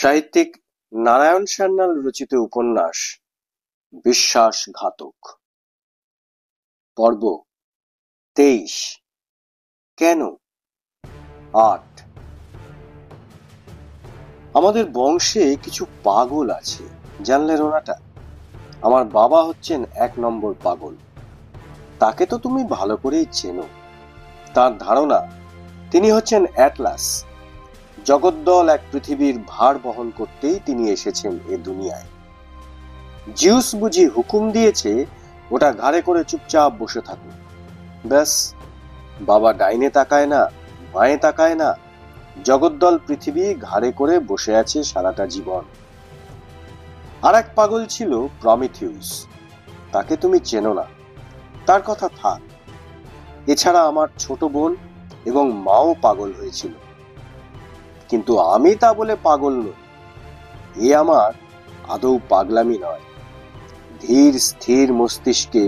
সাহিত্যিক নারায়ণ সান্যাল রচিত উপন্যাস বিশ্বাসঘাতক, পর্ব 23। কেন? 8। আমাদের বংশে কিছু পাগল আছে, জানলে রোনাটা? আমার বাবা হচ্ছেন 1 নম্বর পাগল। তাকে তো তুমি ভালো করেই চেনো। তার ধারণা তিনি হচ্ছেন অ্যাটলাস। জগদ্দল এক পৃথিবীর ভার বহন করতেই তিনি এসেছেন এ দুনিয়ায়। জিউস বুঝি হুকুম দিয়েছে ওটা ঘাড়ে করে চুপচাপ বসে থাকুক। ব্যাস, বাবা ডাইনে তাকায় না, বাঁয়ে তাকায় না, জগদ্দল পৃথিবী ঘাড়ে করে বসে আছে সারাটা জীবন। আর এক পাগল ছিল প্রমিথিউস। তাকে তুমি চেনো না, তার কথা থাক। এছাড়া আমার ছোট বোন এবং মাও পাগল হয়েছিল, কিন্তু আমি তা বলে পাগল নই। এ আমার আদৌ পাগলামি নয়। ধীর স্থির মস্তিষ্কে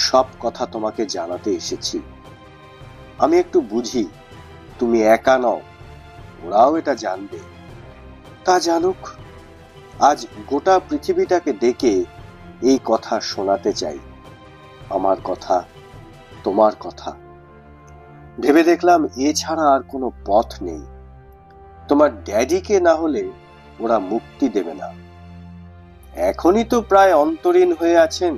সব কথা তোমাকে জানাতে এসেছি। আমি একটু বুঝি, তুমি একা নও, ওরাও এটা জানবে। তা জানুক। আজ গোটা পৃথিবীটাকে ডেকে এই কথা শোনাতে চাই। আমার কথা, তোমার কথা। ভেবে দেখলাম এছাড়া আর কোনো পথ নেই। তোমার ড্যাডিকে না হলে ওরা মুক্তি দেবে না। এখনই তো প্রায় অন্তরীণ হয়ে আছেন,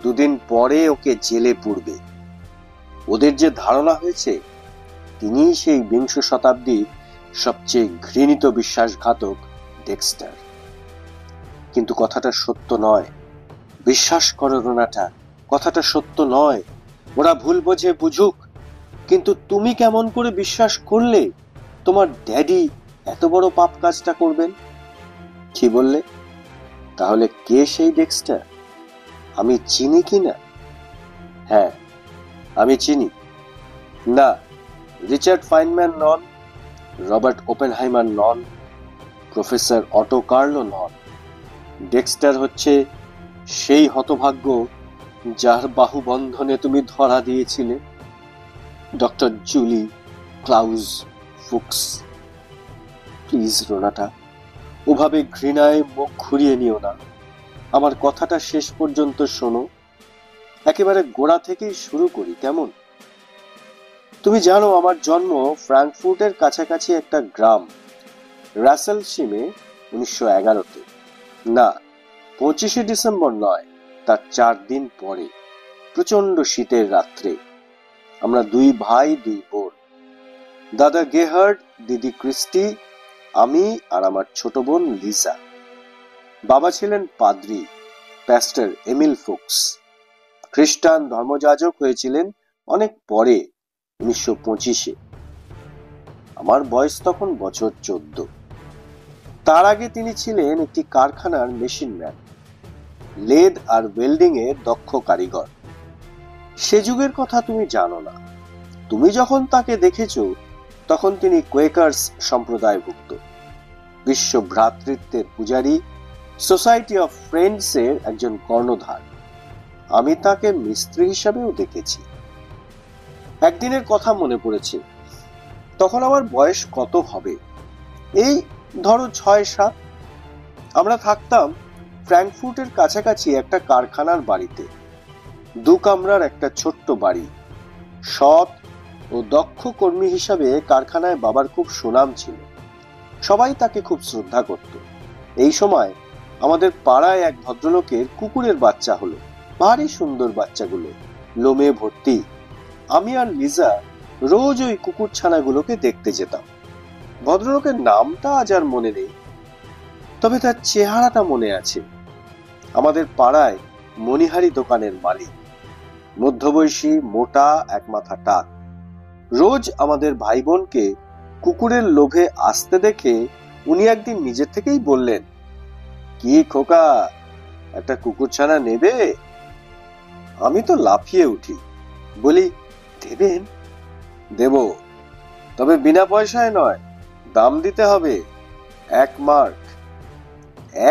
2 দিন পরে ওকে জেলে পুরবে। ওদের যে ধারণা হয়েছে তিনিই সেই 20 শতাব্দীর সবচেয়ে ঘৃণিত বিশ্বাসঘাতক ডেক্সটার। কিন্তু কথাটা সত্য নয়। বিশ্বাস করো রোনাটা, কথাটা সত্য নয়। ওরা ভুল বোঝে বুঝুক, কিন্তু তুমি কেমন করে বিশ্বাস করলে তোমার ড্যাডি এত বড় পাপ কাজটা করবেন? কি বললে? তাহলে কে সেই ডেক্সটার? আমি চিনি কি না? হ্যাঁ, আমি চিনি। না, রিচার্ড ফাইনম্যান নন, রবার্ট ওপেনহাইমার নন, প্রফেসর অটো কার্লো নন। ডেক্সটার হচ্ছে সেই হতভাগ্য যার বাহুবন্ধনে তুমি ধরা দিয়েছিলে, ডক্টর জুলি ক্লাউজ ফুক্স। প্লিজ রোনাটা, ওভাবে ঘৃণায় মুখ ঘুরিয়ে নিও না। আমার কথাটা শেষ পর্যন্ত শোনো। একেবারে গোড়া থেকেই শুরু করি, কেমন? তুমি জানো আমার জন্ম ফ্রাঙ্কফুর্টের কাছাকাছি একটা গ্রাম রাসেলসিমে 1911-তে। না, 25শে ডিসেম্বর নয়, তার 4 দিন পরে, প্রচন্ড শীতের রাত্রে। আমরা 2 ভাই 2 বোন, দাদা গেহার্ড, দিদি ক্রিস্টি, আমি আর আমার ছোট বোন লিজা। বাবা ছিলেন পাদ্রী, প্যাস্টর এমিল ফুক্স। খ্রিস্টান ধর্মযাজক হয়েছিলেন অনেক পরে, 1925-এ। আমার বয়স তখন বছর 14। তার আগে তিনি ছিলেন একটি কারখানার মেশিন ম্যান, লেদ আর ওয়েল্ডিং এর দক্ষ কারিগর। সে যুগের কথা তুমি জানো না। তুমি যখন তাকে দেখেছো তখন তিনি কোয়েকার্স সম্প্রদায়ভুক্ত, বিশ্ব ভ্রাতৃত্বের পূজারী, সোসাইটি অফ ফ্রেন্ডস এর একজন কর্ণধার। আমি তাকে মিস্ত্রি হিসাবেও দেখেছি। একদিনের কথা মনে পড়েছে। তখন আমার বয়স কত হবে, এই ধরো 6-7। আমরা থাকতাম ফ্র্যাঙ্কফুর্টের কাছাকাছি একটা কারখানার বাড়িতে। 2 কামরার একটা ছোট্ট বাড়ি। সৎ ও দক্ষ কর্মী হিসাবে কারখানায় বাবার খুব সুনাম ছিল। সবাই তাকে খুব শ্রদ্ধা করত। এই সময় আমাদের পাড়ায় এক ভদ্রলোকের কুকুরের বাচ্চা হলো। ভারী সুন্দর বাচ্চাগুলো, লোমে ভর্তি। আমি আর লিজা রোজ ওই কুকুর ছানাগুলোকে দেখতে যেতাম। ভদ্রলোকের নামটা আজ আর মনে নেই, তবে তার চেহারাটা মনে আছে। আমাদের পাড়ায় মণিহারি দোকানের মালিক, মধ্যবয়সী, মোটা, এক মাথা টাক। রোজ আমাদের ভাই বোনকে কুকুরের লোভে আসতে দেখে উনি একদিন নিজের থেকেই বললেন, কি খোকা, একটা কুকুরছানা নেবে? আমি তো লাফিয়ে উঠি, বলি, দেবেন? দেব, তবে বিনা পয়সায় নয়, দাম দিতে হবে। 1 মার্ক।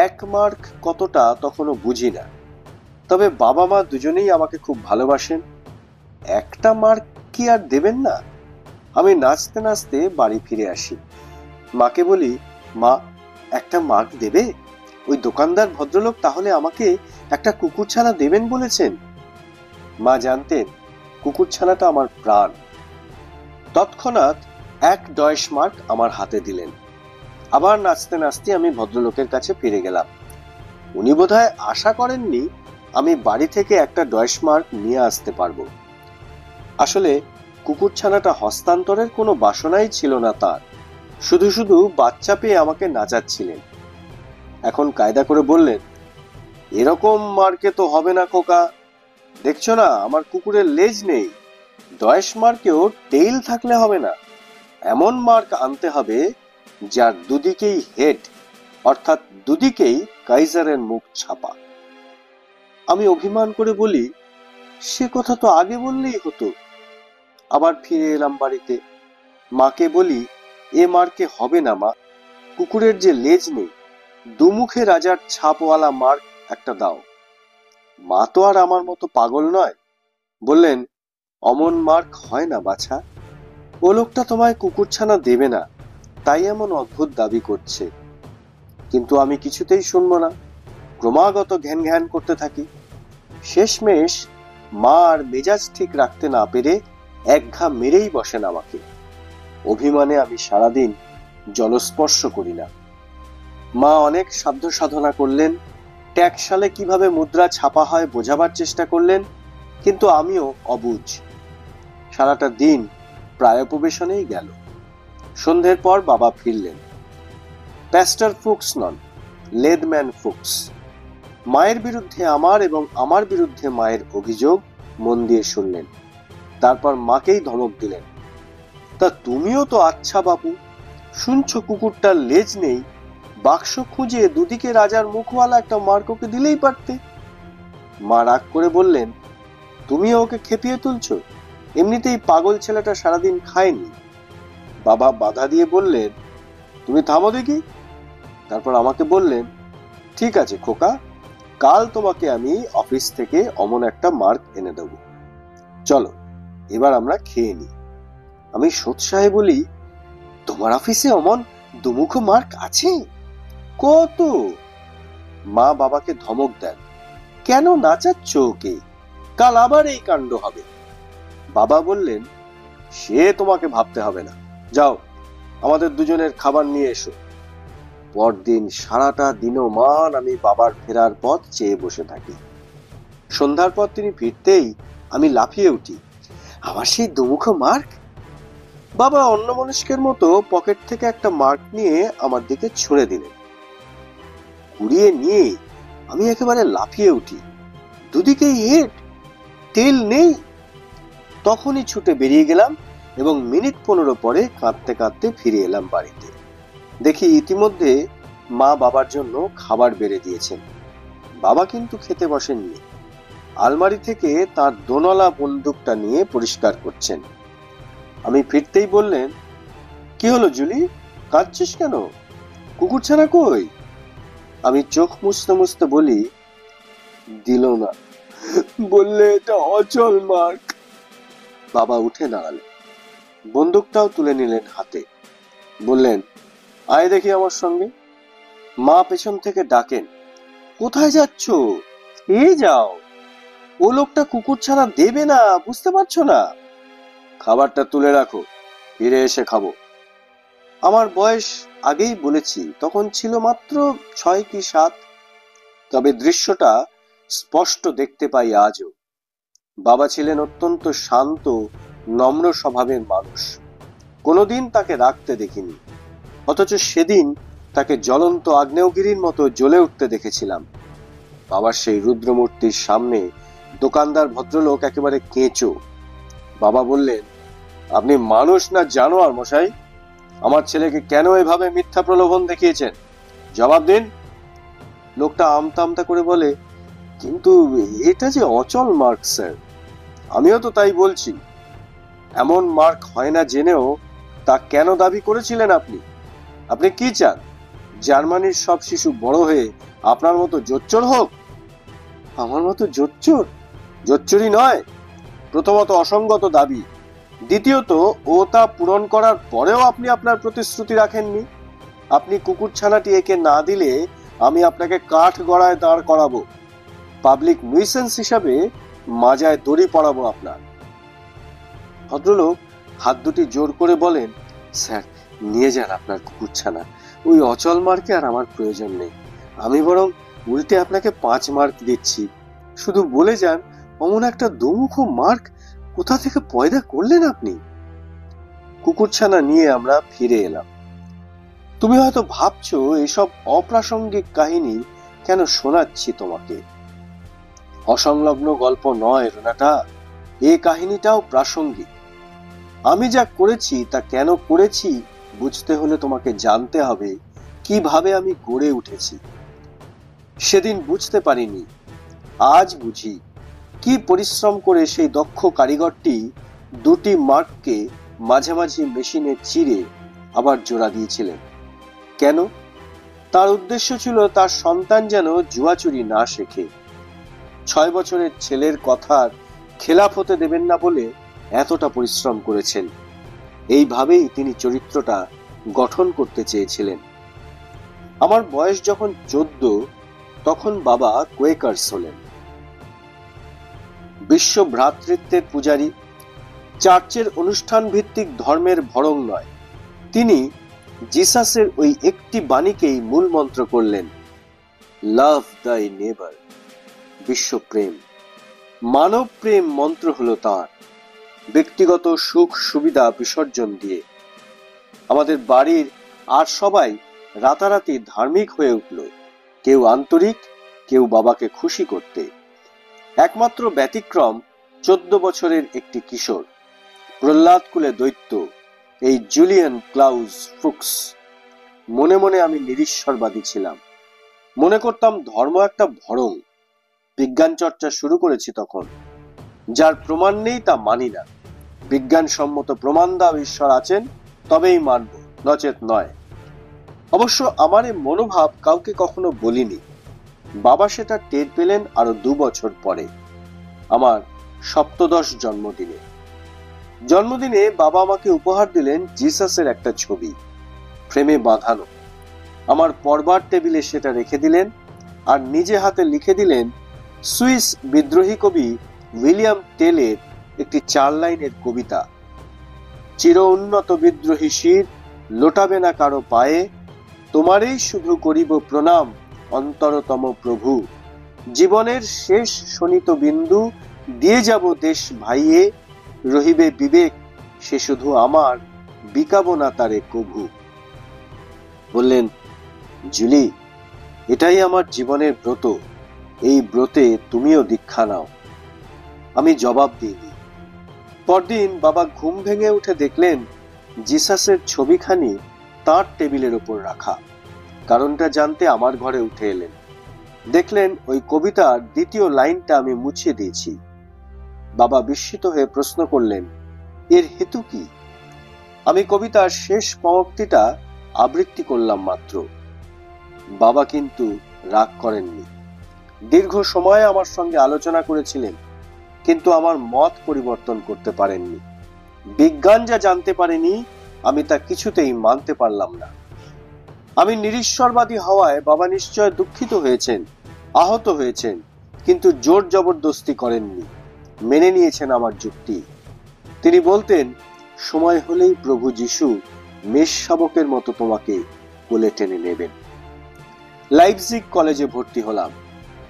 1 মার্ক কতটা তখনও বুঝি না, তবে বাবা মা দুজনেই আমাকে খুব ভালোবাসেন। 1টা মার্ক কি আর দেবেন না? আমি নাচতে নাচতে বাড়ি ফিরে আসি। মাকে বলি, মা, একটা মার্ক দেবে? ওই দোকানদার ভদ্রলোক তাহলে আমাকে একটা কুকুরছানা দেবেন বলেছেন। মা জানতেন কুকুরছানাটা আমার প্রাণ। তৎক্ষণাৎ এক ডয়েশ মার্ক আমার হাতে দিলেন। আবার নাচতে নাচতে আমি ভদ্রলোকের কাছে ফিরে গেলাম। উনি বোধহয় আশা করেননি আমি বাড়ি থেকে একটা ডয়েশ মার্ক নিয়ে আসতে পারবো। আসলে কুকুরছানাটা হস্তান্তরের কোনো বাসনাই ছিল না তার, শুধু শুধু বাচ্চা পেয়ে আমাকে নাচাচ্ছিলেন। এখন কায়দা করে বললেন, এরকম মার্কে তো হবে না খোকা, দেখছো না আমার কুকুরের লেজ নেই, ডয়েশ মার্কেও টেইল থাকলে হবে না, এমন মার্ক আনতে হবে যার দুদিকেই হেড, অর্থাৎ দুদিকেই কাইজারের মুখ ছাপা। আমি অভিমান করে বলি, সে কথা তো আগে বললেই হতো। আবার ফিরে এলাম বাড়িতে। মাকে বলি, এ মার্কে হবে না মা, কুকুরের যে লেজ নেই, দুমুখে রাজার ছাপওয়ালা মার্ক একটা দাও। মা তো আর আমার মতো পাগল নয়, বললেন, অমন মার্ক হয় না বাছা, ও লোকটা তোমায় কুকুরছানা দেবে না, তাই এমন অদ্ভুত দাবি করছে। কিন্তু আমি কিছুতেই শুনবো না, ক্রমাগত ঘ্যান ঘ্যান করতে থাকি। শেষমেশ মা আর মেজাজ ঠিক রাখতে না পেরে এক ঘা মেরেই বসেন আমাকে। অভিমানে আমি সারাদিন জলস্পর্শ করি না। মা অনেক সাধ্য সাধনা করলেন, ট্যাক্সালে কিভাবে মুদ্রা ছাপা হয় বোঝাবার চেষ্টা করলেন, কিন্তু আমিও অবুঝ। সারাটা দিন প্রায় উপবেশনেই গেল। সন্ধ্যের পর বাবা ফিরলেন। প্যাস্টার ফুক্স নন, লেদম্যান ফুক্স। মায়ের বিরুদ্ধে আমার এবং আমার বিরুদ্ধে মায়ের অভিযোগ মন দিয়ে শুনলেন। তারপর মাকেই ধমক দিলেন, তা তুমিও তো আচ্ছা বাপু, শুনছো কুকুরটার লেজ নেই, বাক্স খুঁজে দুদিকে রাজার মুখওয়ালা একটা মার্ক ওকে দিলেই পারতে। মা রাগ করে বললেন, তুমি ওকে খেপিয়ে তুলছো, এমনিতেই পাগল ছেলেটা সারাদিন খায়নি। বাবা বাধা দিয়ে বললেন, তুমি থামো দেখি। তারপর আমাকে বললেন, ঠিক আছে খোকা, কাল তোমাকে আমি অফিস থেকে অমন একটা মার্ক এনে দেব, চলো এবার আমরা খেয়ে নি। আমি সোৎসাহে বলি, তোমার অফিসে অমন দুমুখ মার্ক আছে? কত? মা বাবাকে ধমক দেন, কেন নাচাচ্ছ ওকে, কাল আবার এই কাণ্ড হবে। বাবা বললেন, সে তোমাকে ভাবতে হবে না, যাও আমাদের দুজনের খাবার নিয়ে এসো। পরদিন সারাটা দিনমান আমি বাবার ফেরার পথ চেয়ে বসে থাকি। সন্ধ্যার পর তিনি ফিরতেই আমি লাফিয়ে উঠি, আমার সেই দুমুখ মার্ক। বাবা অন্যমনস্কের মতো পকেট থেকে একটা মার্ক নিয়ে আমার দিকে ছুঁড়ে দিলেন। কুড়িয়ে নিয়ে আমি একেবারে লাফিয়ে উঠি, দুদিকেই হেড, টেল নেই। তখনই ছুটে বেরিয়ে গেলাম এবং মিনিট 15 পরে কাঁদতে কাঁদতে ফিরে এলাম বাড়িতে। দেখি ইতিমধ্যে মা বাবার জন্য খাবার বেড়ে দিয়েছেন। বাবা কিন্তু খেতে বসেননি, আলমারি থেকে তার দোনলা বন্দুকটা নিয়ে পরিষ্কার করছেন। আমি ফিরতেই বললেন, কি হলো জুলি, কাঁদছিস কেন, কুকুরছানা কই? আমি চোখ মুছতে মুছতে বলি, দিল না, বললে এটা অচল মার্ক। বাবা উঠে দাঁড়ালেন, বন্দুকটাও তুলে নিলেন হাতে, বললেন, আয় দেখি আমার সঙ্গে। মা পেছন থেকে ডাকেন, কোথায় যাচ্ছ? এই যাও, ও লোকটা কুকুরছানা দেবে না, বুঝতে পারছো না? খাবারটা তুলে রাখো, ফিরে এসে খাবো। আমার বয়স আগেই বলেছি তখন ছিল মাত্র 6 কি 7, তবে দৃশ্যটা স্পষ্ট দেখতে পাই আজও। বাবা ছিলেন অত্যন্ত শান্ত নম্র স্বভাবের মানুষ, কোনোদিন তাকে রাখতে দেখিনি, অথচ সেদিন তাকে জ্বলন্ত আগ্নেয়গিরির মতো জ্বলে উঠতে দেখেছিলাম। বাবার সেই রুদ্রমূর্তির সামনে দোকানদার ভদ্রলোক একেবারে কেঁচো। বাবা বললেন, আপনি মানুষ না জানোয়ার মশাই, আমার ছেলেকে কেন এভাবে মিথ্যা প্রলোভন দেখিয়েছেন, জবাব দিন। লোকটা আমতা আমতা করে বলে, কিন্তু এটা যে অচল মার্ক স্যার। আমিও তো তাই বলছি, এমন মার্ক হয় না জেনেও তা কেন দাবি করেছিলেন আপনি? আপনি কি চান, জার্মানির সব শিশু বড় হয়ে আপনার মতো জোচ্চোর হোক? আমার মতো জোচ্চোর? জোচ্চুরি নয়, প্রথমত অসঙ্গত দাবি, দ্বিতীয়ত ও তা পূরণ করার পরেও আপনি আপনার প্রতিশ্রুতি রাখেননি। আপনি কুকুরছানাটি একে না দিলে আমি আপনাকে কাঠ গড়ায় দাঁড় করাবো, পাবলিক নুইসেন্স হিসাবে মাজায় দড়ি পড়াবো আপনার। ভদ্রলোক হাত দুটি জোর করে বলেন, স্যার নিয়ে যান আপনার কুকুরছানা, ওই অচল মার্কে আর আমার প্রয়োজন নেই। আমি বরং উল্টে আপনাকে 5 মার্ক দিচ্ছি। শুধু বলে যান অমন একটা দুমুখ মার্ক কোথা থেকে পয়দা করলেন আপনি। কুকুরছানা নিয়ে আমরা ফিরে এলাম। তুমি হয়তো ভাবছো এসব অপ্রাসঙ্গিক কাহিনী কেন শোনাচ্ছি তোমাকে। অসংলগ্ন গল্প নয় রোনাটা, এই কাহিনীটাও প্রাসঙ্গিক। আমি যা করেছি তা কেন করেছি বুঝতে হলে তোমাকে জানতে হবে কিভাবে আমি গড়ে উঠেছি। সেদিন বুঝতে পারিনি, আজ বুঝি। কি পরিশ্রম করে সেই দক্ষ কারিগরটি 2টি মার্ককে মাঝামাঝি মেশিনে চিরে আবার জোড়া দিয়েছিলেন। কেন? তার উদ্দেশ্য ছিল তার সন্তান যেন জুয়াচুরি না শেখে। 6 বছরের ছেলের কথার খেলাফ হতে দেবেন না বলে এতটা পরিশ্রম করেছেন। এইভাবেই তিনি চরিত্রটা গঠন করতে চেয়েছিলেন। আমার বয়স যখন 14, তখন বাবা কোয়েকার্স হলেন, বিশ্ব ভ্রাতৃত্বের পূজারী। চার্চের অনুষ্ঠান ভিত্তিক ধর্মের ভরং নয়, তিনি জিসাসের ওই একটি বাণীকেই মূল মন্ত্র করলেন, লাভ দাই নেবার। বিশ্বপ্রেম, মানব প্রেম মন্ত্র হলো তাঁর। ব্যক্তিগত সুখ সুবিধা বিসর্জন দিয়ে আমাদের বাড়ির আর সবাই রাতারাতি ধার্মিক হয়ে উঠল, কেউ আন্তরিক, কেউ বাবাকে খুশি করতে। একমাত্র ব্যতিক্রম 14 বছরের একটি কিশোর, প্রহ্লাদ কুলে দৈত্য, এই জুলিয়ান ক্লাউস ফুক্স। মনে মনে আমি নিরীশ্বরবাদী ছিলাম, মনে করতাম ধর্ম একটা ভরং। বিজ্ঞান চর্চা শুরু করেছি তখন, যার প্রমাণ নেই তা মানি না। বিজ্ঞানসম্মত প্রমাণ দাও ঈশ্বর আছেন, তবেই মানব, নচেত নয়। অবশ্য আমার এই মনোভাব কাউকে কখনো বলিনি। বাবা সেটা টের পেলেন আরো 2 বছর পরে, আমার 17 জন্মদিনে। জন্মদিনে বাবা আমাকে উপহার দিলেন জিসাসের একটা ছবি, ফ্রেমে বাঁধানো। আমার পড়বার টেবিলে সেটা রেখে দিলেন আর নিজে হাতে লিখে দিলেন সুইস বিদ্রোহী কবি উইলিয়াম টেলের একটি 4 লাইনের কবিতা, চির উন্নত বিদ্রোহী শির লোটাবে না কারো পায়ে, তোমারই শুধু করিব প্রণাম অন্তরতম প্রভু। জীবনের শেষ শোণিত বিন্দু দিয়ে যাব দেশ ভাইয়ে, রহিবে বিবেক সে শুধু আমার, বিকাবো না তারে কভু। বললেন, জুলি, এটাই আমার জীবনের ব্রত, এই ব্রতে তুমিও দীক্ষা নাও। আমি জবাব দিইনি। পরদিন বাবা ঘুম ভেঙে উঠে দেখলেন জিসাসের ছবিখানি তাঁর টেবিলের উপর রাখা। কারণটা জানতে আমার ঘরে উঠে এলেন। দেখলেন ওই কবিতার 2য় লাইনটা আমি মুছিয়ে দিয়েছি। বাবা বিস্মিত হয়ে প্রশ্ন করলেন, এর হেতু কি? আমি কবিতার শেষ পংক্তিটা আবৃত্তি করলাম মাত্র। বাবা কিন্তু রাগ করেননি। দীর্ঘ সময় আমার সঙ্গে আলোচনা করেছিলেন, কিন্তু আমার মত পরিবর্তন করতে পারেননি। বিজ্ঞান যা জানতে পারেনি আমি তা কিছুতেই মানতে পারলাম না। আমি নিরীশ্বরবাদী হওয়ায় বাবা নিশ্চয় দুঃখিত হয়েছেন, আহত হয়েছেন, কিন্তু জোর জবরদস্তি করেননি, মেনে নিয়েছেন আমার যুক্তি। তিনি বলতেন, সময় হলেই প্রভু যিশু মেষ শাবকের মতো তোমাকে কোলে টেনে নেবেন। লাইপজিগ কলেজে ভর্তি হলাম।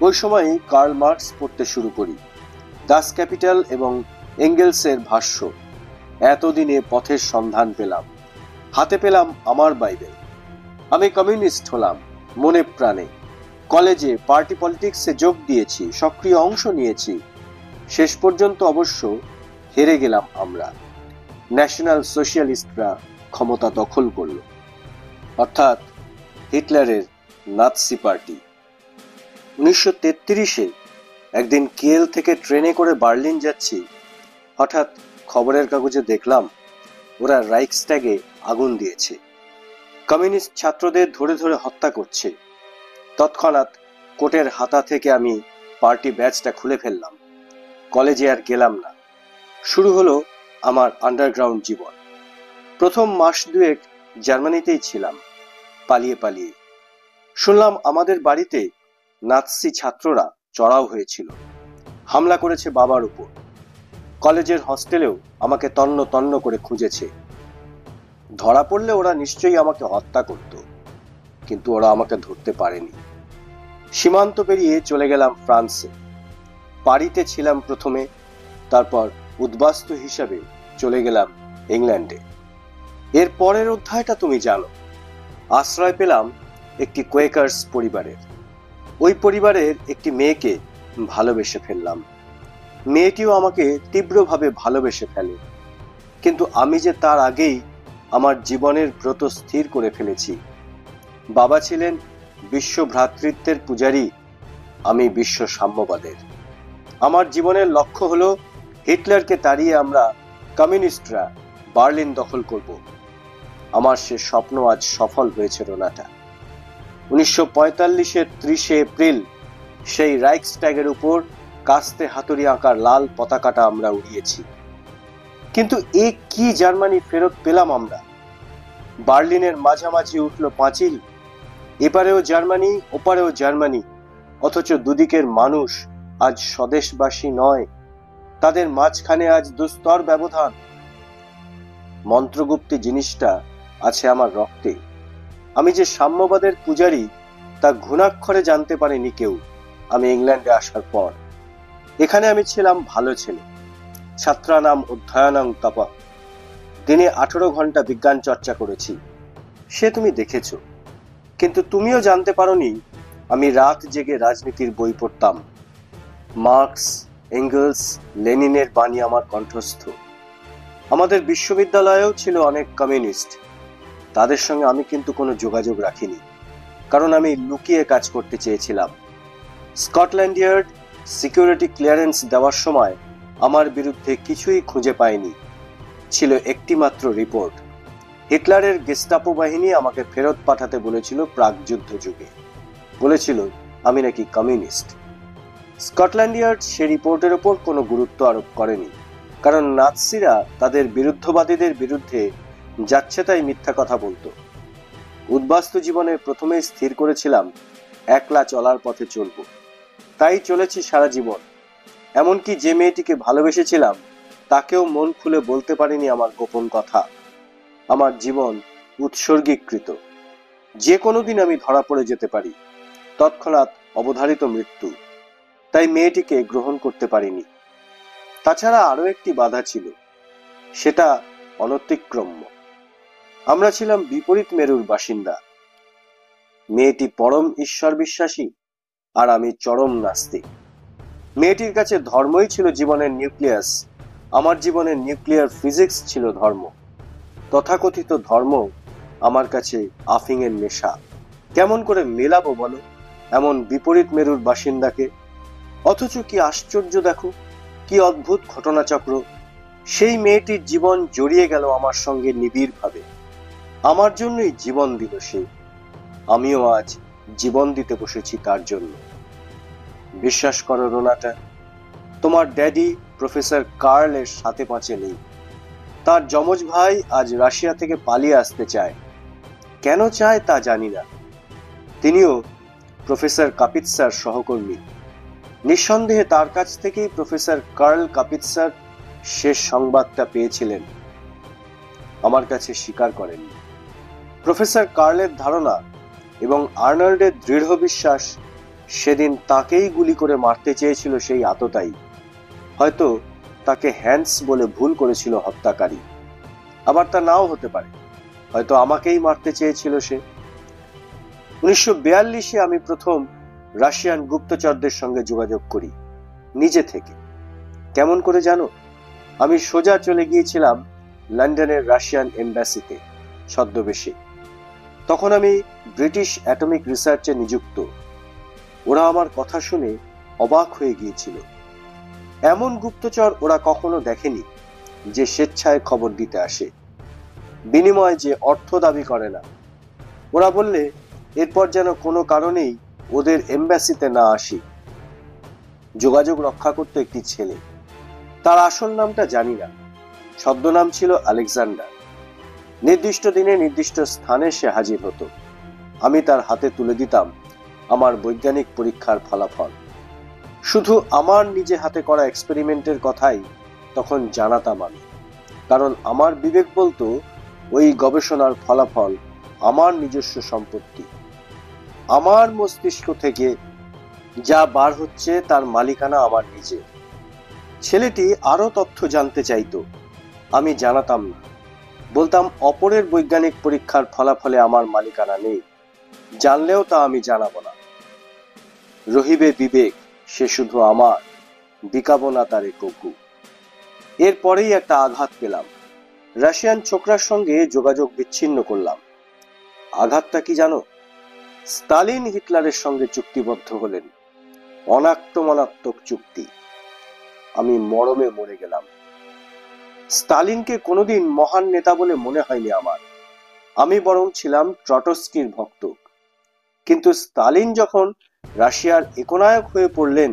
ওই সময়ই কার্ল মার্কস পড়তে শুরু করি, দাস ক্যাপিটাল এবং এঙ্গেলসের ভাষ্য। এতদিনে পথের সন্ধান পেলাম, হাতে পেলাম আমার বাইবেল। আমি কমিউনিস্ট হলাম মনে প্রাণে। কলেজে পার্টি পলিটিক্সে যোগ দিয়েছি, সক্রিয় অংশ নিয়েছি। শেষ পর্যন্ত অবশ্য হেরে গেলাম আমরা। ন্যাশনাল সোশিয়ালিস্টরা ক্ষমতা দখল করল, অর্থাৎ হিটলারের নাৎসি পার্টি। 1933-এ একদিন কিয়েল থেকে ট্রেনে করে বার্লিন যাচ্ছি। হঠাৎ খবরের কাগজে দেখলাম ওরা রাইখস্ট্যাগে আগুন দিয়েছে, কমিউনিস্ট ছাত্রদের ধরে ধরে হত্যা করছে। তৎক্ষণাৎ কোটের হাতা থেকে আমি পার্টি ব্যাজটা খুলে ফেললাম। কলেজে আর গেলাম না। শুরু হলো আমার আন্ডারগ্রাউন্ড জীবন। প্রথম মাস 2 জার্মানিতেই ছিলাম। পালিয়ে পালিয়ে। শুনলাম আমাদের বাড়িতে নাৎসি ছাত্ররা চড়াও হয়েছিল, হামলা করেছে বাবার উপর। কলেজের হস্টেলেও আমাকে তন্ন তন্ন করে খুঁজেছে। ধরা পড়লে ওরা নিশ্চয়ই আমাকে হত্যা করত, কিন্তু ওরা আমাকে ধরতে পারেনি। সীমান্ত পেরিয়ে চলে গেলাম ফ্রান্সে। পারিতে ছিলাম প্রথমে, তারপর উদ্বাস্তু হিসাবে চলে গেলাম ইংল্যান্ডে। এর পরের অধ্যায়টা তুমি জানো। আশ্রয় পেলাম একটি কোয়েকার্স পরিবারের। ওই পরিবারের একটি মেয়েকে ভালোবেসে ফেললাম। মেয়েটিও আমাকে তীব্রভাবে ভালোবেসে ফেলে, কিন্তু আমি যে তার আগেই আমার জীবনের ব্রত স্থির করে ফেলেছি। বাবা ছিলেন বিশ্ব ভ্রাতৃত্বের পূজারী, আমি বিশ্ব সাম্যবাদের। আমার জীবনের লক্ষ্য হলো হিটলারকে তাড়িয়ে আমরা কমিউনিস্টরা বার্লিন দখল করব। আমার সে স্বপ্ন আজ সফল হয়েছে রোনাটা। 1945-এর 30 এপ্রিল সেই রাইখস্ট্যাগের উপর কাস্তে হাতুড়ি আঁকার লাল পতাকাটা আমরা উড়িয়েছি। কিন্তু এ কি জার্মানি ফেরত পেলাম আমরা? বার্লিনের মাঝামাঝি উঠল পাঁচিল। এপারেও জার্মানি, ওপারেও জার্মানি, অথচ দুদিকের মানুষ আজ স্বদেশবাসী নয়। তাদের মাঝখানে আজ দুস্তর ব্যবধান। মন্ত্রগুপ্তি জিনিসটা আছে আমার রক্তে। আমি যে সাম্যবাদের পূজারী তা ঘুণাক্ষরে জানতে পারেনি কেউ আমি ইংল্যান্ডে আসার পর। এখানে আমি ছিলাম ভালো ছেলে, ছাত্রানাম অধ্যয়নং তপ। দিনে 18 ঘন্টা বিজ্ঞান চর্চা করেছি, সে তুমি দেখেছ। কিন্তু তুমিও জানতে পারোনি আমি রাত জেগে রাজনীতির বই পড়তাম। মার্কস, এঙ্গেলস, লেনিনের বাণী আমার কণ্ঠস্থ। আমাদের বিশ্ববিদ্যালয়েও ছিল অনেক কমিউনিস্ট। তাদের সঙ্গে আমি কিন্তু কোনো যোগাযোগ রাখিনি, কারণ আমি লুকিয়ে কাজ করতে চেয়েছিলাম। স্কটল্যান্ড ইয়ার্ড সিকিউরিটি ক্লিয়ারেন্স দেওয়ার সময় আমার বিরুদ্ধে কিছুই খুঁজে পায়নি। ছিল একটি মাত্র রিপোর্ট। হিটলারের গেস্টাপো বাহিনী আমাকে ফেরত পাঠাতে বলেছিল প্রাকযুদ্ধ যুগে। বলেছিল আমি নাকি কমিউনিস্ট। স্কটল্যান্ড ইয়ার্ড সে রিপোর্টের উপর কোনো গুরুত্ব আরোপ করেনি, কারণ নাৎসিরা তাদের বিরুদ্ধবাদীদের বিরুদ্ধে যাচ্ছে তাই মিথ্যা কথা বলতো। উদ্বাস্তু জীবনে প্রথমেই স্থির করেছিলাম একলা চলার পথে চলব। তাই চলেছি সারা জীবন। এমনকি যে মেয়েটিকে ভালোবেসেছিলাম তাকেও মন খুলে বলতে পারিনি আমার গোপন কথা। আমার জীবন উৎসর্গীকৃত। যে কোনো দিন আমি ধরা পড়ে যেতে পারি, তৎক্ষণাৎ অবধারিত মৃত্যু। তাই মেয়েটিকে গ্রহণ করতে পারিনি। তাছাড়া আরো একটি বাধা ছিল, সেটা অনতিক্রম্য। আমরা ছিলাম বিপরীত মেরুর বাসিন্দা। মেয়েটি পরম ঈশ্বর বিশ্বাসী, আর আমি চরম নাস্তিক। মেয়েটির কাছে ধর্মই ছিল জীবনের নিউক্লিয়াস, আমার জীবনের নিউক্লিয়ার ফিজিক্স ছিল ধর্ম। তথাকথিত ধর্ম আমার কাছে আফিংয়ের নেশা। কেমন করে মেলাবো বলো এমন বিপরীত মেরুর বাসিন্দাকে? অথচ কি আশ্চর্য দেখো, কি অদ্ভুত ঘটনাচক্র। সেই মেয়েটির জীবন জড়িয়ে গেল আমার সঙ্গে নিবিড়ভাবে। আমার জন্যই জীবন দিল সে। আমিও আজ জীবন দিতে বসেছি তার জন্য। বিশ্বাস করো রোনাটা, তোমার ড্যাডি প্রফেসর কার্লের সাথে পাঁচে নেই। তার যমজ ভাই আজ রাশিয়া থেকে পালিয়ে আসতে চায়। কেন চায় তা জানি না। তিনিও প্রফেসর কাপিৎসার সহকর্মী। নিঃসন্দেহে তার কাছ থেকেই প্রফেসর কার্ল কাপিৎসার শেষ সংবাদটা পেয়েছিলেন। আমার কাছে স্বীকার করেননি। প্রফেসর কার্লের ধারণা এবং আর্নল্ডের দৃঢ় বিশ্বাস সেদিন তাকেই গুলি করে মারতে চেয়েছিল সেই আততায়ী। হয়তো তাকে হ্যান্স বলে ভুল করেছিল হত্যাকারী। আবার তা নাও হতে পারে, হয়তো আমাকেই মারতে চেয়েছিল সে। 1942-এ আমি প্রথম রাশিয়ান গুপ্তচরদের সঙ্গে যোগাযোগ করি, নিজে থেকে। কেমন করে জানো? আমি সোজা চলে গিয়েছিলাম লন্ডনের রাশিয়ান এম্বাসিতে ছদ্মবেশে। তখন আমি ব্রিটিশ অ্যাটমিক রিসার্চে নিযুক্ত। ওরা আমার কথা শুনে অবাক হয়ে গিয়েছিল। এমন গুপ্তচর ওরা কখনো দেখেনি যে স্বেচ্ছায় খবর দিতে আসে, বিনিময়ে যে অর্থ দাবি করে না। ওরা বললে এরপর যেন কোনো কারণেই ওদের এম্বাসিতে না আসি। যোগাযোগ রক্ষা করত একটি ছেলে, তার আসল নামটা জানি না। ছদ্মনাম ছিল আলেকজান্ডার। নির্দিষ্ট দিনে নির্দিষ্ট স্থানে সে হাজির হতো। আমি তার হাতে তুলে দিতাম আমার বৈজ্ঞানিক পরীক্ষার ফলাফল। শুধু আমার নিজে হাতে করা এক্সপেরিমেন্টের কথাই তখন জানাতাম আমি, কারণ আমার বিবেক বলতো ওই গবেষণার ফলাফল আমার নিজস্ব সম্পত্তি। আমার মস্তিষ্ক থেকে যা বার হচ্ছে তার মালিকানা আমার নিজের। ছেলেটি আরো তথ্য জানতে চাইতো, আমি জানাতাম না, বলতাম অপরের বৈজ্ঞানিক পরীক্ষার ফলাফলে আমার মালিকানা নেই, জানলেও তা আমি জানাবো না। রহিবে বিবেক, সে শুধু আমার, বিকাবো না তারে কভু। এরপরেই একটা আঘাত পেলাম, রাশিয়ান ছোকরার সঙ্গে যোগাযোগ বিচ্ছিন্ন করলাম। আঘাতটা কি জানো? স্টালিন হিটলারের সঙ্গে চুক্তিবদ্ধ হলেন, অনাক্রমণাত্মক চুক্তি। আমি মরমে মরে গেলাম। স্টালিনকে কোনোদিন মহান নেতা বলে মনে হয়নি আমার, আমি বরং ছিলাম ট্রটস্কির ভক্ত। কিন্তু স্টালিন যখন রাশিয়ার একনায়ক হয়ে পড়লেন,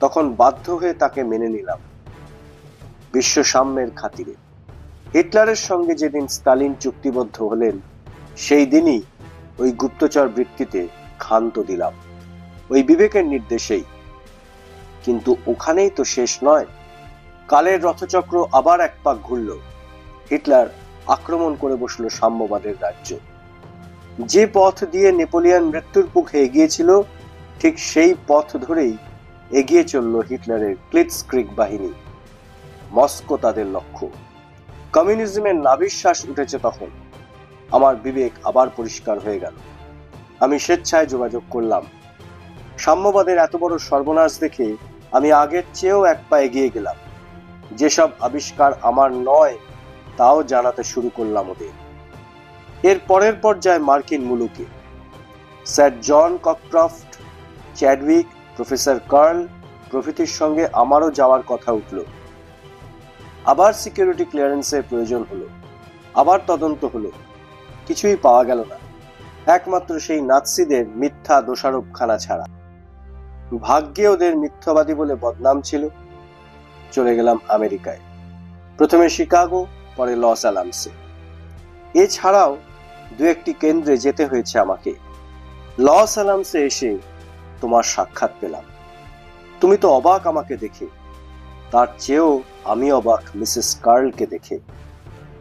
তখন বাধ্য হয়ে তাকে মেনে নিলাম বিশ্ব সাম্যের খাতিরে। হিটলারের সঙ্গে যেদিন স্টালিন চুক্তিবদ্ধ হলেন, সেই দিনই ওই গুপ্তচর বৃত্তিতে ক্ষান্ত দিলাম, ওই বিবেকের নির্দেশেই। কিন্তু ওখানেই তো শেষ নয়। কালের রথচক্র আবার এক পাক ঘুরল। হিটলার আক্রমণ করে বসল সাম্যবাদের রাজ্য। যে পথ দিয়ে নেপোলিয়ন মৃত্যুর মুখে এগিয়েছিল, ঠিক সেই পথ ধরেই এগিয়ে চলল হিটলারের ক্লিটস্ক্রিগ বাহিনী। মস্কো তাদের লক্ষ্য। কমিউনিজমের নাভিশ্বাস উঠেছে তখন। আমার বিবেক আবার পরিষ্কার হয়ে গেল। আমি স্বেচ্ছায় যোগাযোগ করলাম। সাম্যবাদের এত বড় সর্বনাশ দেখে আমি আগের চেয়েও এক পা এগিয়ে গেলাম। যেসব আবিষ্কার আমার নয় তাও জানাতে শুরু করলাম ওদের। এর পরের পর্যায়ে মার্কিন মুলুকে স্যার জন ককক্রফট, চ্যাডউইক, প্রফেসর কার্ল প্রভৃতির সঙ্গে আমারও যাওয়ার কথা উঠল। আবার সিকিউরিটি ক্লিয়ারেন্সের প্রয়োজন হলো, আবার তদন্ত হলো, কিছুই পাওয়া গেল না, একমাত্র সেই নাৎসিদের মিথ্যা দোষারোপখানা ছাড়া। ভাগ্যে ওদের মিথ্যাবাদী বলে বদনাম ছিল। চলে গেলাম আমেরিকায়, প্রথমে শিকাগো, পরে লস অ্যালামসে। এছাড়াও দু একটি কেন্দ্রে যেতে হয়েছে আমাকে। লস অ্যালামসে এসে তোমার সাক্ষাৎ পেলাম। তুমি তো অবাক আমাকে দেখে, তার চেয়েও আমি অবাক মিসেস কার্লকে দেখে।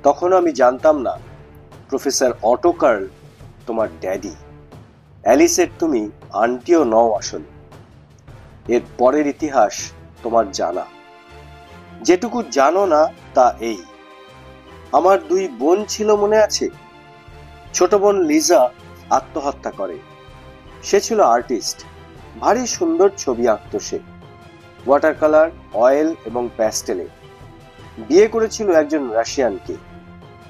তখন আমি জানতাম না প্রফেসর অটো কার্ল তোমার ড্যাডি, অ্যালিসের তুমি আন্টিও নও আসলে। এর পরের ইতিহাস তোমার জানা। যেটুকু জানো না তা এই, আমার দুই বোন ছিল মনে আছে? ছোট বোন লিজা আত্মহত্যা করে। সে ছিল আর্টিস্ট, ভারী সুন্দর ছবি আঁকত সে, ওয়াটার কালার, অয়েল এবং প্যাস্টেলে। বিয়ে করেছিল একজন রাশিয়ানকে,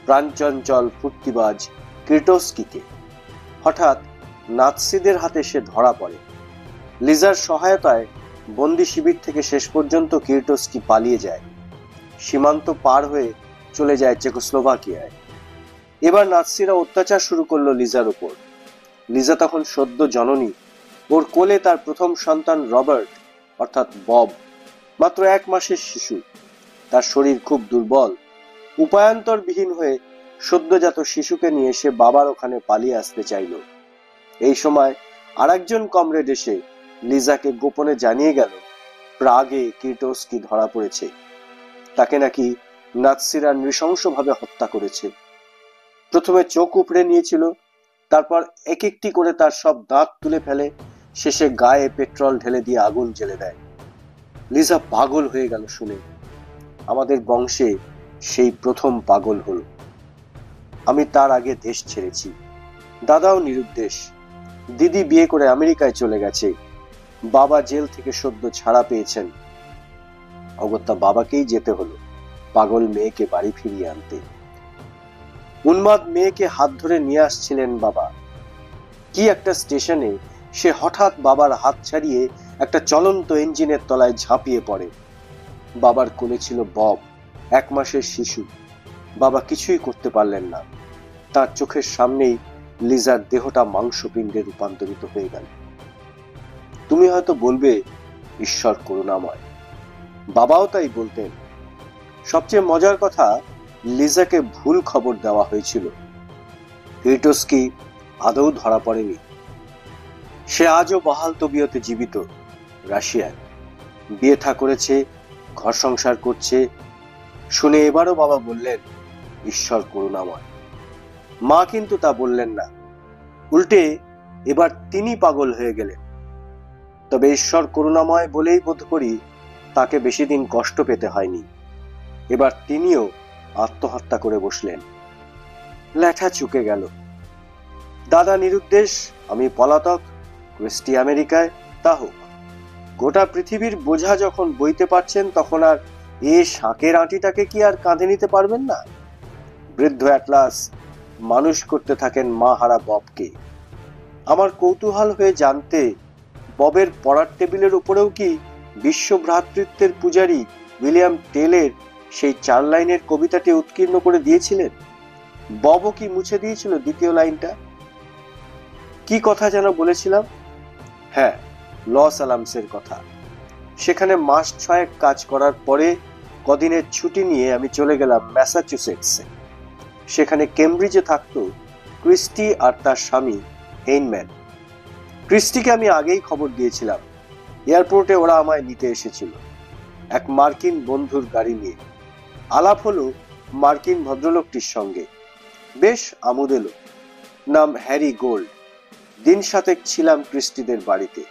প্রাণচঞ্চল ফুর্তিবাজ ক্রিটোস্কিকে। হঠাৎ নাৎসিদের হাতে সে ধরা পড়ে। লিজার সহায়তায় বন্দি শিবির থেকে শেষ পর্যন্ত কির্টোস্কি পালিয়ে যায়, সীমান্ত পার হয়ে চলে যায় চেকোস্লোভাকিয়ায়। এবার নাৎসিরা অত্যাচার শুরু করলো লিজার উপর। লিজা তখন সদ্য জননী, ওর কোলে তার প্রথম সন্তান রবার্ট অর্থাৎ বব, মাত্র 1 মাসের শিশু। তার শরীর খুব দুর্বল। উপায়ান্তরবিহীন হয়ে সদ্যজাত শিশুকে নিয়ে সে বাবার ওখানে পালিয়ে আসতে চাইল। এই সময় আরেকজন কমরেড এসে লিজাকে গোপনে জানিয়ে গেল প্রাগে কির্টোস্কি ধরা পড়েছে। তাকে নাকি নাৎসিরা নৃশংসভাবে হত্যা করেছে। প্রথমে চোখ উপড়ে নিয়েছিল, তারপর এক একটি করে তার সব দাঁত তুলে ফেলে, শেষে গায়ে পেট্রোল ঢেলে দিয়ে আগুন জ্বেলে দেয়। লিজা পাগল হয়ে গেল শুনে। আমাদের বংশে সেই প্রথম পাগল হলো। আমি তার আগে দেশ ছেড়েছি। দাদাও নিরুদ্দেশ। দিদি বিয়ে করে আমেরিকায় চলে গেছে। বাবা জেল থেকে সদ্য ছাড়া পেয়েছেন। অগত্যা বাবাকেই যেতে হলো পাগল মেয়েকে বাড়ি ফিরিয়ে আনতে। উন্মাদ মেয়েকে হাত ধরে নিয়ে আসছিলেন বাবা। কি একটা স্টেশনে সে হঠাৎ বাবার হাত ছাড়িয়ে একটা চলন্ত ইঞ্জিনের তলায় ঝাঁপিয়ে পড়ে। বাবার কোলে ছিল বব, 1 মাসের শিশু। বাবা কিছুই করতে পারলেন না। তার চোখের সামনেই লিজার দেহটা মাংসপিণ্ডে রূপান্তরিত হয়ে গেল। তুমি হয়তো বলবে ঈশ্বর করুণাময়, বাবাও তাই বলতেন। সবচেয়ে মজার কথা, লিজাকে ভুল খবর দেওয়া হয়েছিল। কির্টোস্কি আদৌ ধরা পড়েনি। সে আজও বহাল তবিয়তে জীবিত, রাশিয়ায় বিয়ে থা করেছে, ঘর সংসার করছে। শুনে এবারও বাবা বললেন, ঈশ্বর করুণাময়। মা কিন্তু তা বললেন না, উল্টে এবার তিনি পাগল হয়ে গেলেন। তবে ঈশ্বর করুণাময় বলেই বোধ করি তাকে বেশি দিন কষ্ট পেতে হয়নি। এবার তিনিও আত্মহত্যা করে বসলেন। ল্যাঠা চুকে গেল। দাদা নিরুদ্দেশ, আমি পলাতক, ক্রিস্টি আমেরিকায়, তা হোক। গোটা পৃথিবীর বোঝা যখন বইতে পারছেন, তখন আর এ শাঁকের আঁটিটাকে কি আর কাঁধে নিতে পারবেন না? বৃদ্ধ অ্যাটলাস মানুষ করতে থাকেন মা হারা ববকে। আমার কৌতূহল হয়ে জানতে, ববের পড়ার টেবিলের উপরেও কি বিশ্ব ভ্রাতৃত্বের পূজারী উইলিয়াম টেলের সেই 4 লাইনের কবিতাটি উৎকীর্ণ করে দিয়েছিলেন? ববও কি মুছে দিয়েছিল দ্বিতীয় লাইনটা? কি কথা যেন বলেছিলাম? হ্যাঁ, লস অ্যালামসের কথা। সেখানে মাস 6 কাজ করার পরে কদিনের ছুটি নিয়ে আমি চলে গেলাম ম্যাসাচুসেটসে। সেখানে কেমব্রিজে থাকতো ক্রিস্টি আর তার স্বামী হেইনম্যান। ক্রিস্টিকে আমি আগেই খবর দিয়েছিলাম। এয়ারপোর্টে ওরা আমায় নিতে এসেছিল, এক মার্কিন বন্ধুর গাড়ি নিয়ে। আলাপ হলো মার্কিন ভদ্রলোকটির সঙ্গে, বেশ আমোদ এলো। নাম হ্যারি গোল্ড। দিন 7 ছিলাম ক্রিস্টিদের বাড়িতে।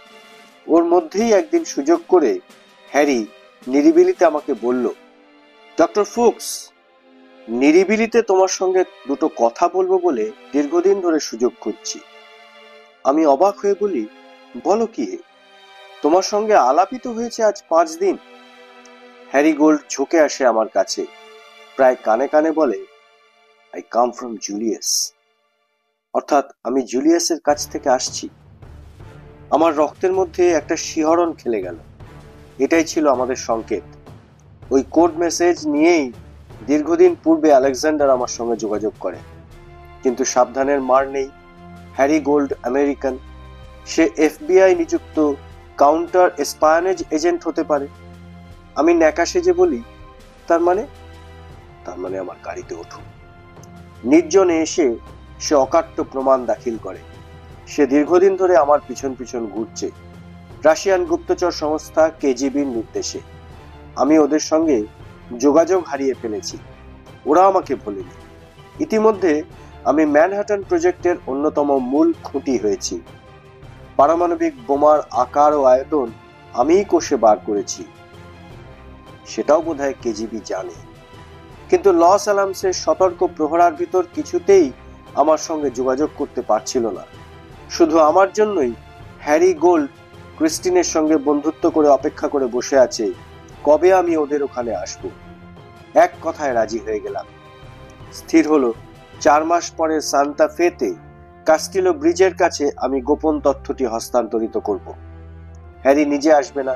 ওর মধ্যেই একদিন সুযোগ করে হ্যারি নিরিবিলিতে আমাকে বলল, ডক্টর ফুক্স, নিরিবিলিতে তোমার সঙ্গে দুটো কথা বলবো বলে দীর্ঘদিন ধরে সুযোগ খুঁজছি। আমি অবাক হয়ে বলি, বলো কি? তোমার সঙ্গে আলাপিত হয়েছে আজ 5 দিন। হ্যারি গোল্ড ঝুঁকে আসে আমার কাছে, প্রায় কানে কানে বলে, আই কাম ফ্রম জুলিয়াস। অর্থাৎ আমি জুলিয়াসের কাছ থেকে আসছি। আমার রক্তের মধ্যে একটা শিহরণ খেলে গেল। এটাই ছিল আমাদের সংকেত। ওই কোড মেসেজ নিয়েই দীর্ঘদিন পূর্বে আলেকজান্ডার আমার সঙ্গে যোগাযোগ করে। কিন্তু সাবধানের মার নেই। Harry Gold American. সে FBI নিযুক্ত কাউন্টার স্পায়োনেজ এজেন্ট হতে পারে। আমি ন্যাকা সেজে বলি, তার মানে আমার গাড়িতে ওঠো। নির্জনে এসে সে অকাট্য প্রমাণ দাখিল করে। সে দীর্ঘদিন ধরে আমার পিছন পিছন ঘুরছে, রাশিয়ান গুপ্তচর সংস্থা KGBর নির্দেশে। আমি ওদের সঙ্গে যোগাযোগ হারিয়ে ফেলেছি, ওরা আমাকে বলেনি। ইতিমধ্যে আমি ম্যানহাটন প্রজেক্টের অন্যতম মূল খুঁটি হয়েছি। পারমাণবিক বোমার আকার ও আয়তন আমিই কষে বার করেছি। সেটাও বোধহয় KGB জানে। কিন্তু লস অ্যালামসের সতর্ক প্রহরার ভিতর কিছুতেই আমার সঙ্গে যোগাযোগ করতে পারছিল না। শুধু আমার জন্যই হ্যারি গোল্ড ক্রিস্টিনের সঙ্গে বন্ধুত্ব করে অপেক্ষা করে বসে আছে কবে আমি ওদের ওখানে আসব। এক কথায় রাজি হয়ে গেলাম। স্থির হলো 4 মাস পরে সান্তা ফেতে কাস্টিলো ব্রিজের কাছে আমি গোপন তথ্যটি হস্তান্তরিত করব। হ্যারি নিজে আসবে না,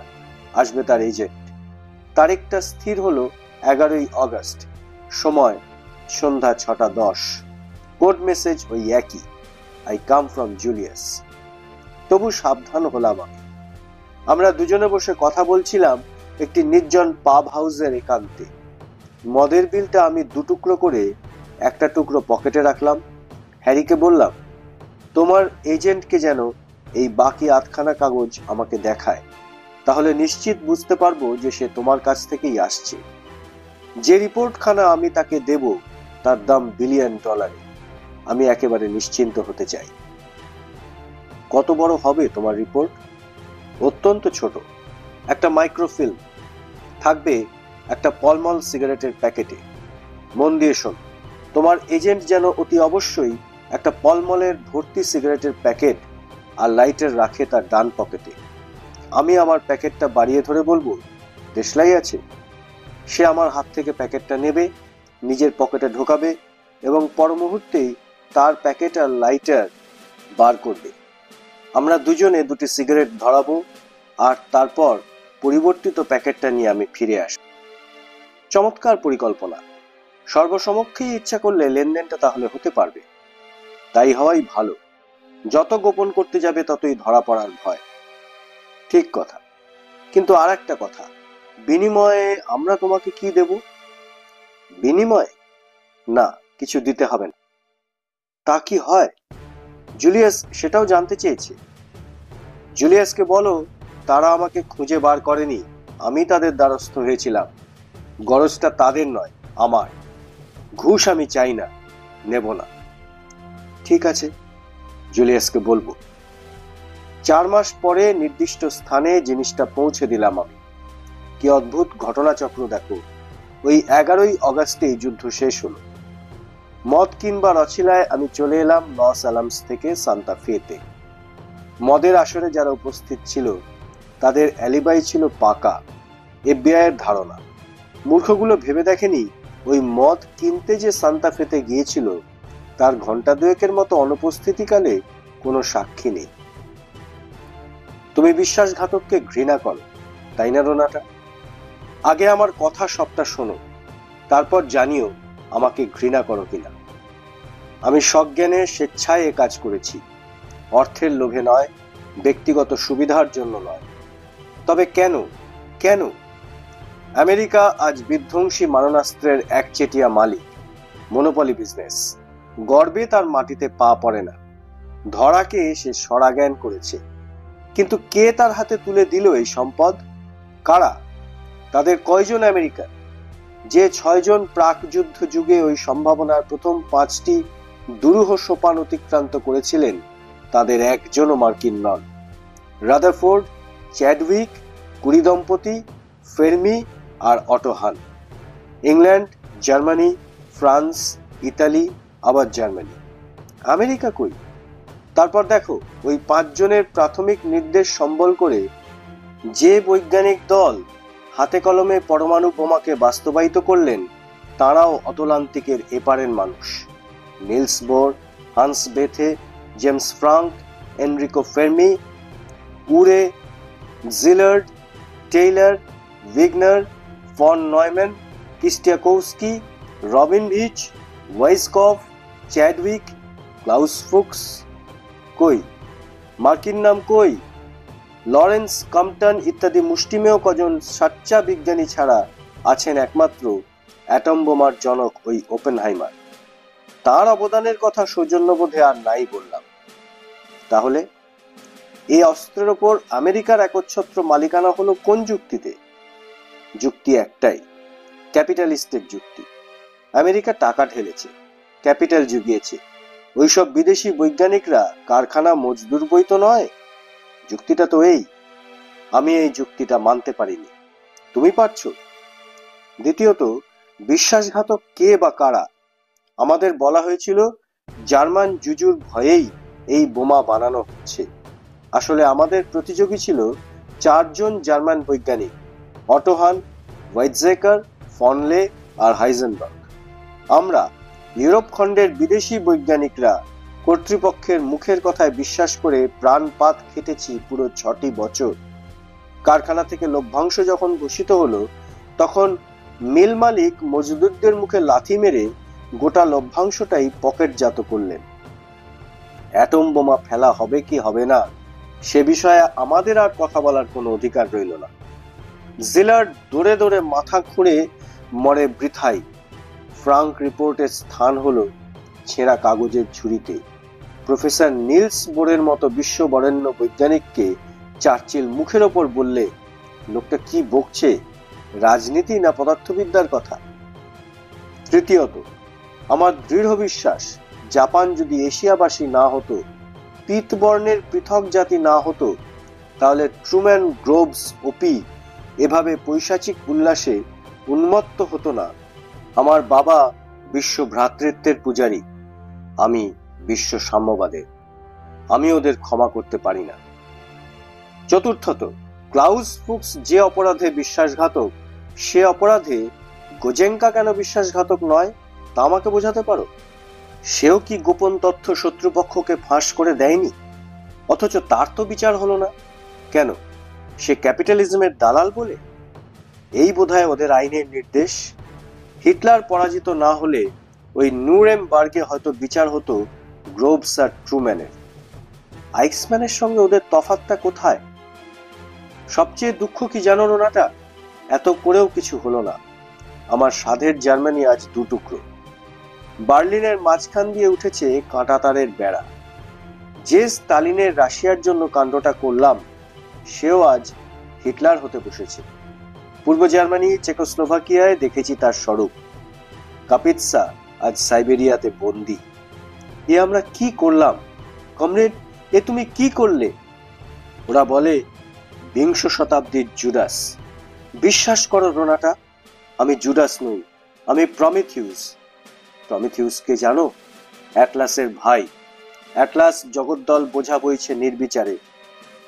আসবে তার এজেন্ট। তারিখটা স্থির হলো 11ই অগস্ট। সময় সন্ধ্যা 6:10। কোড মেসেজ ওই একই, আই কাম ফ্রম জুলিয়াস। তবু সাবধান হলাম আমি। আমরা দুজনে বসে কথা বলছিলাম একটি নির্জন পাব হাউসের একান্তে। মদের বিলটা আমি 2 টুকরো করে একটা টুকরো পকেটে রাখলাম। হ্যারিকে বললাম, তোমার এজেন্টকে যেন এই বাকি 8খানা কাগজ আমাকে দেখায়, তাহলে নিশ্চিত বুঝতে পারবো যে সে তোমার কাছ থেকেই আসছে। যে রিপোর্টখানা আমি তাকে দেব তার দাম $1 বিলিয়ন। আমি একেবারে নিশ্চিন্ত হতে চাই। কত বড় হবে তোমার রিপোর্ট? অত্যন্ত ছোট, একটা মাইক্রোফিল্ম থাকবে একটা পলমল সিগারেটের প্যাকেটে। মন দিয়ে শোন, তোমার এজেন্ট যেন অতি অবশ্যই একটা পলমলের ভর্তি সিগারেটের প্যাকেট আর লাইটার রাখে তার ডান পকেটে। আমি আমার প্যাকেটটা বাড়িয়ে ধরে বলবো, দেশলাই আছে। সে আমার হাত থেকে প্যাকেটটা নেবে, নিজের পকেটে ঢোকাবে এবং পর মুহূর্তেই তার প্যাকেট আর লাইটার বার করবে। আমরা দুজনে 2টি সিগারেট ধরাবো আর তারপর পরিবর্তিত প্যাকেটটা নিয়ে আমি ফিরে আসব। চমৎকার পরিকল্পনা। সর্বসমক্ষেই ইচ্ছা করলে লেনদেনটা তাহলে হতে পারবে। তাই হওয়াই ভালো। যত গোপন করতে যাবে ততই ধরা পড়ার ভয়। ঠিক কথা। কিন্তু আর একটা কথা, বিনিময়ে আমরা তোমাকে কি দেব? বিনিময়ে? না, কিছু দিতে হবে না। তা কি হয়? জুলিয়াস সেটাও জানতে চেয়েছে। জুলিয়াসকে বলো তারা আমাকে খুঁজে বার করেনি, আমি তাদের দ্বারস্থ হয়েছিলাম। গরজটা তাদের নয়, আমার। ঘুষ আমি চাই না, নেব না। ঠিক আছে, জুলিয়াসকে বলবো। 4 মাস পরে নির্দিষ্ট স্থানে জিনিসটা পৌঁছে দিলাম আমি। কি অদ্ভুত ঘটনাচক্র দেখো, ওই 11ই অগাস্টেই যুদ্ধ শেষ হলো। মদ কিনবার অছিলায় আমি চলে এলাম লস অ্যালামস থেকে সান্তা ফেতে। মদের আসরে যারা উপস্থিত ছিল তাদের অ্যালিবাই ছিল পাকা, এফবিআই এর ধারণা। মূর্খগুলো ভেবে দেখেনি ওই মদ কিনতে যে সান্তা ফেতে গিয়েছিল তার ঘন্টা দুয়েকের মতো অনুপস্থিতিকালে কোনো সাক্ষী নেই। তুমি বিশ্বাসঘাতককে ঘৃণা করো, তাই না রোনাটা? আগে আমার কথা সবটা শোনো, তারপর জানিও আমাকে ঘৃণা করো কিনা। আমি সজ্ঞানে স্বেচ্ছায় এ কাজ করেছি, অর্থের লোভে নয়, ব্যক্তিগত সুবিধার জন্য নয়। তবে কেন কেন? আমেরিকা আজ বিধ্বংসী মারণাস্ত্রের একচেটিয়া মালিক, মনোপলি বিজনেস। গর্বে তার মাটিতে পা পড়ে না। ধরাকে সে সরাজ্ঞান করেছে, কিন্তু কে তার হাতে তুলে দিল এই সম্পদ? কারা? তাদের কয়জন আমেরিকান? যে 6 জন প্রাক যুদ্ধ যুগে ওই সম্ভাবনার প্রথম 5টি দুরূহ সোপান অতিক্রান্ত করেছিলেন তাদের একজনও মার্কিন নন। রাদারফোর্ড, চ্যাডউইক, কুরি দম্পতি, ফেরমি আর অটো হান। ইংল্যান্ড, জার্মানি, ফ্রান্স, ইতালি, আবার জার্মানি। আমেরিকা কই? তারপর দেখো ওই 5 জনের প্রাথমিক নির্দেশ সম্বল করে যে বৈজ্ঞানিক দল হাতে কলমে পরমাণু বোমাকে বাস্তবায়িত করলেন তারাও অতলান্তিকের এপারের মানুষ। Niels Bohr, Hans Bethe, James Franck, Enrico Fermi, Urey, Szilard, Teller, Wigner, von Neumann, Kistiakowsky, Rabinowitch, Weisskopf, Chadwick, Klaus Fuchs. কই মার্কিন নাম কই? লরেন্স, কম্পটন ইত্যাদি মুষ্টিমেয় কজন সাচ্চা বিজ্ঞানী ছাড়া আছেন একমাত্র অ্যাটম বোমার জনক ওই ওপেনহাইমার। তার অবদানের কথা সৌজন্যবোধে আর নাই বললাম। তাহলে এই অস্ত্রের ওপর আমেরিকার একচ্ছত্র মালিকানা হলো কোন যুক্তিতে? যুক্তি একটাই, ক্যাপিটালিস্টের যুক্তি। আমেরিকা টাকা ঢেলেছে, ক্যাপিটাল জুগিয়েছে। ওইসব বিদেশি বৈজ্ঞানিকরা কারখানা মজদুর বই তো নয়। যুক্তিটা তো এই। আমি এই যুক্তিটা মানতে পারিনি, তুমি পারছো? দ্বিতীয়ত, বিশ্বাসঘাতক কে বা কারা? আমাদের বলা হয়েছিল জার্মান জুজুর ভয়েই এই বোমা বানানো হচ্ছে। আসলে আমাদের প্রতিযোগী ছিল 4 জন জার্মান বৈজ্ঞানিক, অটো হান, ওয়েটজেকার, ফনলে আর হাইজেনবার্গ। আমরা ইউরোপ খণ্ডের বিদেশি বৈজ্ঞানিকরা কর্তৃপক্ষের মুখের কথায় বিশ্বাস করে প্রাণপাত খেটেছি পুরো 6টি বছর। কারখানা থেকে লভ্যাংশ যখন ঘোষিত হলো তখন মিল মালিক মজদুরদের মুখে লাথি মেরে গোটা লভ্যাংশটাই পকেটজাত করলেন। অ্যাটম বোমা ফেলা হবে কি হবে না সে বিষয়ে আমাদের আর কথা বলার কোনো অধিকার রইল না। জিলার্ড দৌড়ে দৌড়ে মাথা খুঁড়ে মরে বৃথাই। ফ্রাঙ্ক রিপোর্টের স্থান হলো ছেঁড়া কাগজের ঝুড়িতে। প্রফেসর নিলস বোরের মতো বিশ্ববরেণ্য বৈজ্ঞানিককে চার্চিল মুখের ওপর বললে লোকটা কি বকছে, রাজনীতি না পদার্থবিদ্যার কথা? তৃতীয়ত, আমার দৃঢ় বিশ্বাস জাপান যদি এশিয়াবাসী না হতো, পিতবর্ণের পৃথক জাতি না হতো, তাহলে ট্রুম্যান, গ্রোভস, ওপি এভাবে পৈশাচিক উল্লাসে উন্মত্ত হতো না। আমার বাবা বিশ্ব ভ্রাতৃত্বের পূজারী, আমি বিশ্ব সাম্যবাদের। আমি ওদের ক্ষমা করতে পারি না। চতুর্থত, ক্লাউস ফুক্স যে অপরাধে বিশ্বাসঘাতক, সে অপরাধে গোজেঙ্কা কেন বিশ্বাসঘাতক নয় তা আমাকে বোঝাতে পারো? সেও কি গোপন তথ্য শত্রুপক্ষকে ফাঁস করে দেয়নি? অথচ তার তো বিচার হলো না কেন? সে ক্যাপিটালিজমের দালাল বলে? এই বোধহয় ওদের আইনের নির্দেশ। হিটলার পরাজিত না হলে ওই নুরেমবার্গে হয়তো বিচার হতো গ্রোভস আর ট্রুম্যানের। আইক্সম্যানের সঙ্গে ওদের তফাৎটা কোথায়? সবচেয়ে দুঃখ কি জানো রোনাটা? এত করেও কিছু হলো না। আমার সাধের জার্মানি আজ 2 টুকরো। বার্লিনের মাঝখান দিয়ে উঠেছে কাঁটাতারের বেড়া। যে স্তালিনের রাশিয়ার জন্য কাণ্ডটা করলাম, সেও আজ হিটলার হতে বসেছে। পূর্ব জার্মানি, চেকোস্লোভাকিয়ায় দেখেছি তার স্বরূপ। কাপিৎসা আজ সাইবেরিয়াতে বন্দী। এ আমরা কি করলাম কমরেড? এ তুমি কি করলে? ওরা বলে বিংশ শতাব্দীর জুডাস। বিশ্বাস করো রোনাটা, আমি জুডাস নই, আমি প্রমিথিউস। প্রমিথিউসকে জানো? অ্যাটলাসের ভাই। অ্যাটলাস জগদ্দল বোঝা বইছে নির্বিচারে,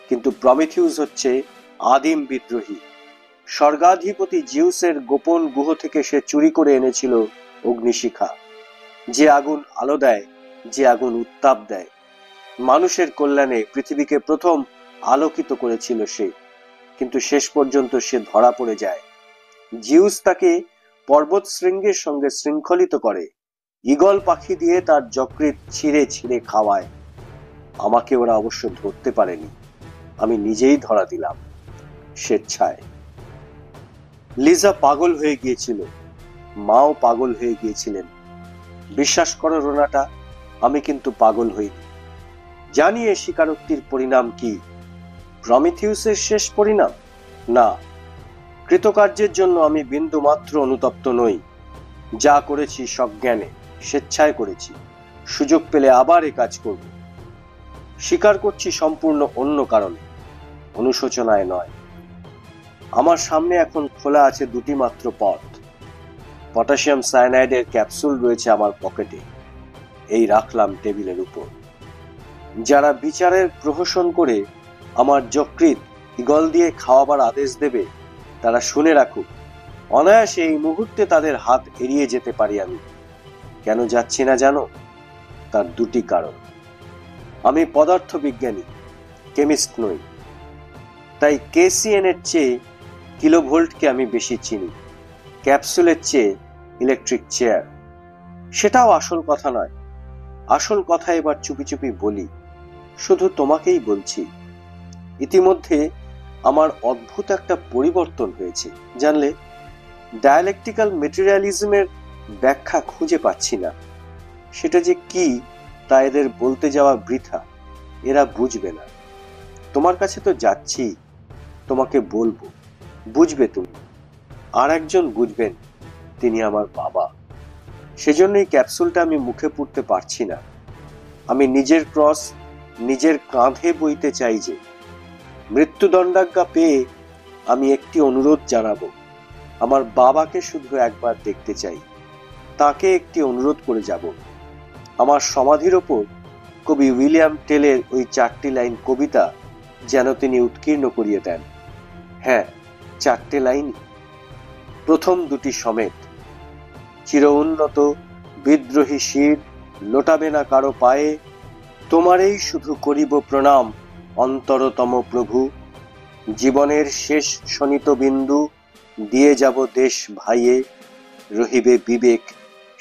কিন্তু প্রমিথিউস হচ্ছে আদিম বিদ্রোহী। স্বর্গাধিপতি জিউসের গোপন গুহ থেকে সে চুরি করে এনেছিল অগ্নিশিখা, যে আগুন আলো দেয়, যে আগুন উত্তাপ দেয়। মানুষের কল্যাণে পৃথিবীকে প্রথম আলোকিত করেছিল সে, কিন্তু শেষ পর্যন্ত সে ধরা পড়ে যায়। জিউস তাকে পর্বত শৃঙ্গের সঙ্গে শৃঙ্খলিত করে, ঈগল পাখি দিয়ে তার যকৃৎ ছিঁড়ে ছিঁড়ে খাওয়ায়। আমাকে ওরা অবশ্য ধরতে পারেনি, আমি নিজেই ধরা দিলাম স্বেচ্ছায়। লিজা পাগল হয়ে গিয়েছিল, মাও পাগল হয়ে গিয়েছিলেন। বিশ্বাস করো রোনাটা, আমি কিন্তু পাগল হইনি। জানি এ স্বীকারোক্তির পরিণাম কি? প্রমিথিউসের শেষ পরিণাম? না, কৃতকার্যের জন্য আমি বিন্দু মাত্র অনুতপ্ত নই। যা করেছি সজ্ঞানে, স্বেচ্ছায় করেছি। সুযোগ পেলে আবার এ কাজ করব। স্বীকার করছি সম্পূর্ণ অন্য কারণে, অনুশোচনায় নয়। আমার সামনে এখন খোলা আছে দুটি মাত্র পথ। পটাশিয়াম সায়ানাইডের ক্যাপসুল রয়েছে আমার পকেটে, এই রাখলাম টেবিলের উপর। যারা বিচারের প্রহসন করে আমার যকৃৎ ঈগল দিয়ে খাওয়াবার আদেশ দেবে, তারা শুনে রাখুক, অনায়াসে এই মুহূর্তে তাদের হাত এড়িয়ে যেতে পারি আমি। কেন যাচ্ছি না জানো? তার দুটি কারণ। আমি পদার্থ বিজ্ঞানী, কেমিস্ট নই। তাই কেসিএন এর চেয়ে কিলোভোল্টকে আমি বেশি চিনি, ক্যাপসুলের চেয়ে ইলেকট্রিক চেয়ার। সেটাও আসল কথা নয়। আসল কথা এবার চুপি চুপি বলি, শুধু তোমাকেই বলছি। ইতিমধ্যে আমার অদ্ভুত একটা পরিবর্তন হয়েছে, জানলে? ডায়ালেকটিক্যাল মেটেরিয়ালিজমের ব্যাখ্যা খুঁজে পাচ্ছি না। সেটা যে কি তা এদের বলতে যাওয়া বৃথা, এরা বুঝবে না। তোমার কাছে তো যাচ্ছি, তোমাকে বলবো, বুঝবে তুমি। আর একজন বুঝবেন, তিনি আমার বাবা। সেজন্যই ক্যাপসুলটা আমি মুখে পুরতে পারছি না। আমি নিজের ক্রস নিজের কাঁধে বইতে চাই যে। মৃত্যুদণ্ডাজ্ঞা পেয়ে আমি একটি অনুরোধ জানাবো। আমার বাবাকে শুধু একবার দেখতে চাই, তাকে একটি অনুরোধ করে যাব। আমার সমাধির ওপর কবি উইলিয়াম টেলের ওই 4টি লাইন কবিতা যেন তিনি উৎকীর্ণ করিয়ে দেন। হ্যাঁ, 4টে লাইনই, প্রথম দুটি সমেত। চির উন্নত বিদ্রোহী শির লোটাবে না কারো পায়ে, তোমারেই শুধু করিব প্রণাম অন্তরতম প্রভু। জীবনের শেষ শনিত বিন্দু দিয়ে যাব দেশ ভাইয়ে, রহিবে বিবেক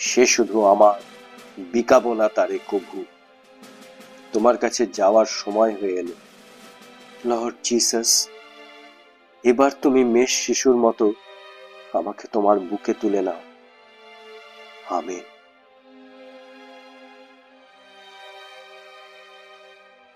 সে শুধু আমার, বিকাবো না তারে কভু। তোমার কাছে যাওয়ার সময় হয়ে এলো লর্ড জিসাস। এবার তুমি মেষ শিশুর মতো আমাকে তোমার বুকে তুলে নাও। আমেন।